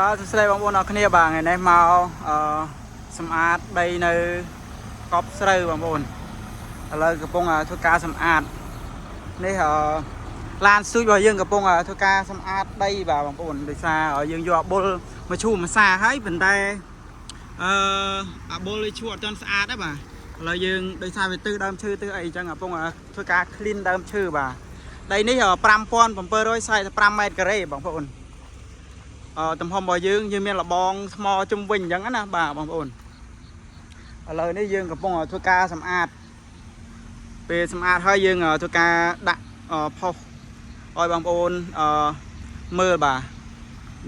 ស្ដីបងប្អូនអរគ្នាបាទថ្ងៃនេះមកសម្អាតដីនៅកប់ស្រូវបងប្អូនឥឡូវកំពុងធ្វើការសម្អាតនេះឡានស៊ូចរបស់យើងកំពុងធ្វើការសម្អាតដីបាទបងប្អូនដោយសារយើងយកអបុលមកឈូសម្សាហើយប៉ុន្តែអបុលវាឈូសអត់ទាន់ស្អាតទេបាទឥឡូវយើងដោយសារវាទិសដើមឈើទិសអីចឹងកំពុងធ្វើការ clean ដើមឈើបាទដីនេះ5745 ម៉ែត្រការ៉េបងប្អូនទំហំរបស់យើងមានលបងថ្មជុំវិញអញ្ចឹងណាបាទបងប្អូនឥឡូវនេះយើងកំពុងធ្វើការសម្អាតពេលសម្អាតហើយយើងធ្វើការដាក់ផុសឲ្យបងប្អូនមើលបាទ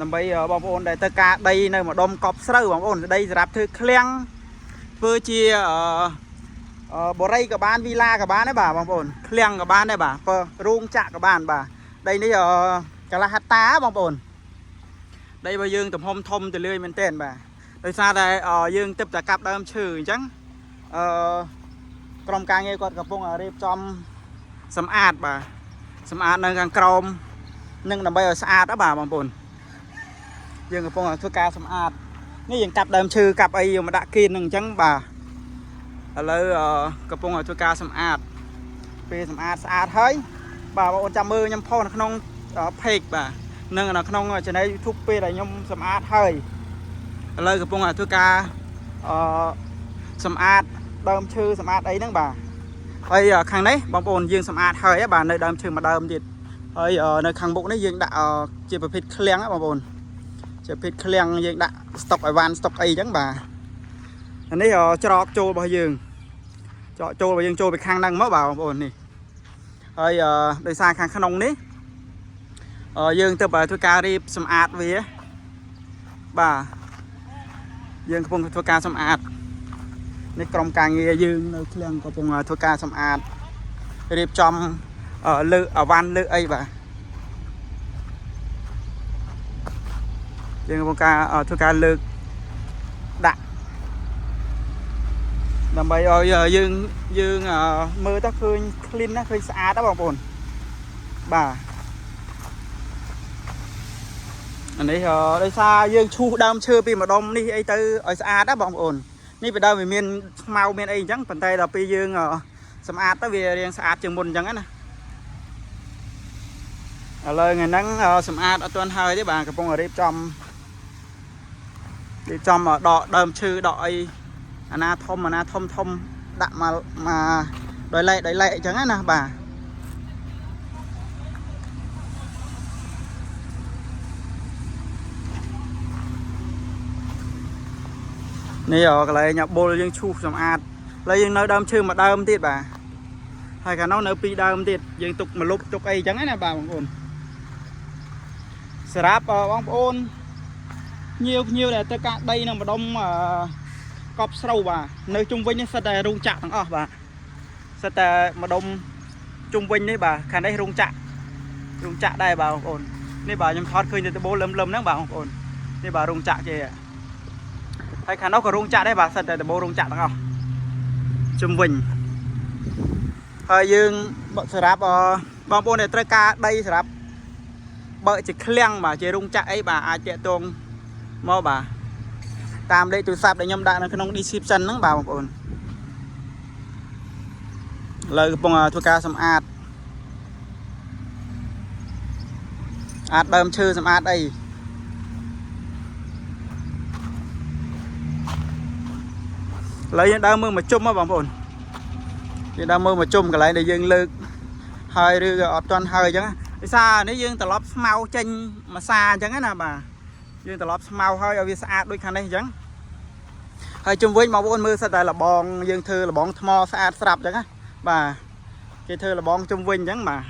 ដើម្បីបងប្អូនដែលទៅការដីនៅម្ដុំកប់ស្រូវបងប្អូនដីសម្រាប់ធ្វើឃ្លាំងធ្វើជាបរិយក៏បានវីឡាក៏បានដែរបាទបងប្អូនឃ្លាំងក៏បានដែរបាទរោងចក្រក៏បានបាទដីនេះកន្លះហិកតាបងប្អូនដីរបស់យើងទំហំធំទៅលឿនមែនទែនបាទដោយសារតែយើងទិបតែកាប់ដើមឈើអញ្ចឹងក្រុមការងារគាត់កំពុងរៀបចំសម្អាតបាទសម្អាតនៅខាងក្រោមនឹងដើម្បីឲ្យស្អាតបាទបងប្អូនយើងកំពុងធ្វើការសម្អាតនេះយើងកាប់ដើមឈើកាប់អីយកមកដាក់គៀននឹងអញ្ចឹងបាទឥឡូវកំពុងធ្វើការសម្អាតពេលសម្អាតស្អាតហើយបាទបងប្អូនចាំមើលខ្ញុំផុសនៅក្នុងpage បាទនឹងនៅក្នុង channel YouTube ពេលដែលខ្ញុំសម្អាតហើយឥឡូវកំពុងធ្វើការសម្អាតដើមឈើសម្អាតអីហ្នឹងបាទហើយខាងនេះបងប្អូនយើងសម្អាតហើយបាទនៅដើមឈើមួយដើមទៀតហើយនៅខាងមុខនេះយើងដាក់ជាប្រភេទឃ្លាំងបងប្អូនជាប្រភេទឃ្លាំងយើងដាក់ស្តុកអីវ៉ាន់ស្តុកអីអញ្ចឹងបាទនេះច្រកចូលរបស់យើងច្រកចូលរបស់យើងចូលពីខាងហ្នឹងមកបាទបងប្អូននេះហើយដោយសារខាងក្នុងនេះយើងទៅធ្វើការរៀបសម្អាតវាបាទយើងកំពុងធ្វើការសម្អាតនេះក្រុមការងារយើងនៅឃ្លាំងកំពុងធ្វើការសម្អាតរៀបចំលើកអវ៉ាន់លើកអីបាទយើងកំពុងធ្វើការលើកដាក់ដើម្បីឲ្យយើងមើលទៅឃើញ clean ណាឃើញស្អាតណាបងប្អូនបាទនេះដោយសារយើងឈូសដើមឈើពីម្ដុំនេះអីទៅឲ្យស្អាតណាបងប្អូននេះពីដើមវាមានស្មៅមានអីអញ្ចឹងប៉ុន្តែដល់ពេលយើងសម្អាតទៅវារៀងស្អាតជាងមុនអញ្ចឹងណាឥឡូវថ្ងៃហ្នឹងសម្អាតអត់ទាន់ហើយទេបាទកំពុងរៀបចំដកដើមឈើដកអីអាណាធំដាក់មកដោយឡែកអញ្ចឹងណាបាទនេះកន្លែងបុលយើងឈូសសម្អាតហើយយើងនៅដើមឈើមួយដើមទៀតបាទហើយខាងនោះនៅពីរដើមទៀតយើងទុកមកលុបទុកអីអញ្ចឹងណាបាទបងប្អូនសម្រាប់បងប្អូនញៀវដែលទៅកាដីនៅម្ដុំកប់ស្រូវបាទនៅជុំវិញនេះសិតតែរោងចក្រទាំងអស់បាទសិតតែម្ដុំជុំវិញនេះបាទខាងនេះរោងចក្រដែរបាទបងប្អូននេះបាទខ្ញុំថតឃើញទៅត្បូងលឹមហ្នឹងបាទបងប្អូននេះបាទរោងចក្រគេហើយខាងនោះក៏រោងចក្រដែរបាទសិតតែដំបូងរោងចក្រទាំងអស់ជុំវិញហើយយើងសម្រាប់បងប្អូនដែលត្រូវការដីសម្រាប់បើកជាឃ្លាំងបាទជារោងចក្រអីបាទអាចតាក់ទងមកបាទតាមលេខទូរស័ព្ទដែលខ្ញុំដាក់នៅក្នុង description ហ្នឹងបាទបងប្អូនឥឡូវកំពុងធ្វើការសម្អាតដើមឈើសម្អាតអីឥឡូវយើងដើរមើលមកជុំមកបងប្អូនយើងដើរមើលមកជុំកន្លែងដែលយើងលើកហើយឬក៏អត់ទាន់ហើយអញ្ចឹងដោយសារនេះយើងត្រឡប់ស្មៅចេញមួយសាអញ្ចឹងណាបាទយើងត្រឡប់ស្មៅហើយឲ្យវាស្អាតដូចខាងនេះអញ្ចឹងហើយជុំវិញបងប្អូនមើលសិតតែលបងយើងធ្វើលបងថ្មស្អាតស្រាប់អញ្ចឹងណាបាទគេធ្វើលបងជុំវិញអញ្ចឹងបាទ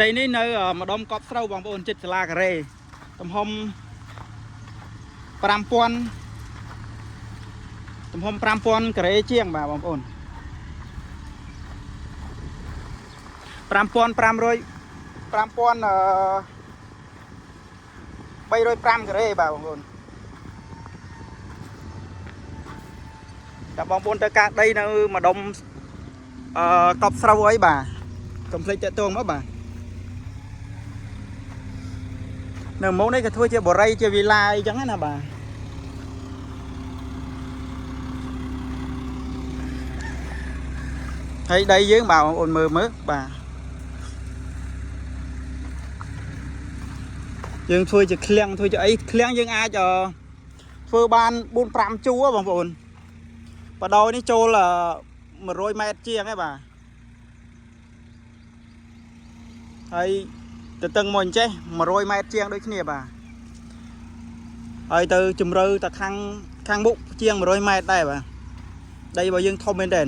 ដីនេះនៅម្ដុំកប់ស្រូវបងប្អូនចិត្តសាលាការ៉េទំហំ5000ការ៉េជាងបាទបងប្អូន5305ការ៉េបាទបងប្អូនតែបងប្អូនទៅកាដីនៅម្ដុំ កប់ស្រូវអីបាទកុំភ្លេចតាក់ទងមកបាទនៅមុខនេះក៏ធ្វើជាបរិយជាវិឡាអីចឹងណាបាទហើយដីយើងបាទបងប្អូនមើលបាទយើងធ្វើជាឃ្លាំងធ្វើជាអីឃ្លាំងយើងអាចធ្វើបាន4-5ជួរបងប្អូនបដោនេះចូល100 ម៉ែត្រជាងហ្នឹងបាទហើយទៅតឹងមកអញ្ចេះ100 ម៉ែត្រជាងដូចគ្នាបាទហើយទៅជំរឿទៅខាងមុខជាង100 ម៉ែត្រដែរបាទដីរបស់យើងធំមែនតើ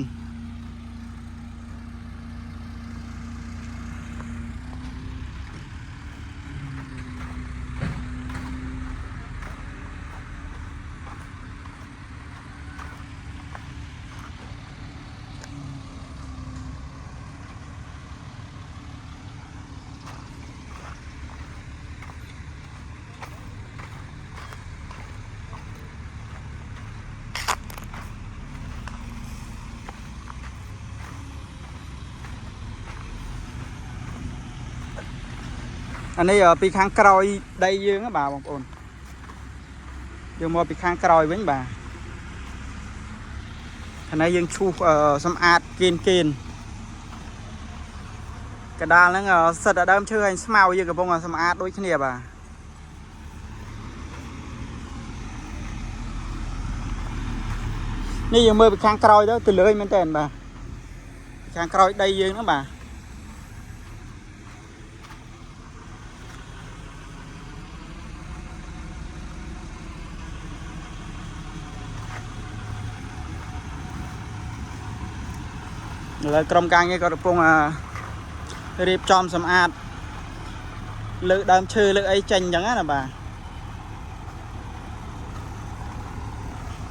អានេះពីខាងក្រោយដីយើងបាទបងប្អូនយកមកពីខាងក្រោយវិញបាទខាងនេះយើងឈូសសម្អាតគៀនកដាលហ្នឹងសិតតែដើមឈើហើយស្មៅយើងកំពុងសម្អាតដូចគ្នាបាទនេះយើងមើលពីខាងក្រោយទៅលើមែនតើបាទខាងក្រោយដីយើងហ្នឹងបាទឥឡូវក្រុមការងារក៏កំពុងរៀបចំសម្អាតលើកដើមឈើលើកអីចេញអញ្ចឹងណាបាទ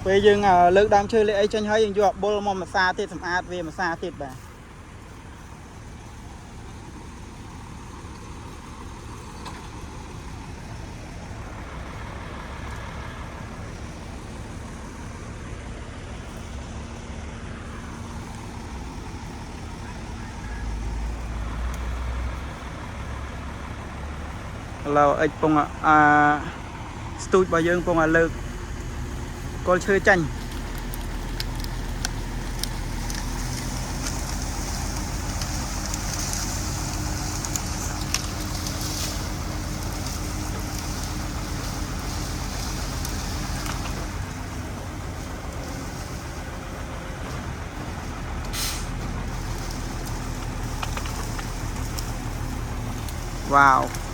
ពេលយើងលើកដើមឈើលើកអីចេញហើយយើងយកអបុលមកម្សាទៀតសម្អាតវាម្សាទៀតបាទឥឡូវអិចពងស្ទូចរបស់យើងពងលើកគល់ឈើចាញ់វ៉ាវ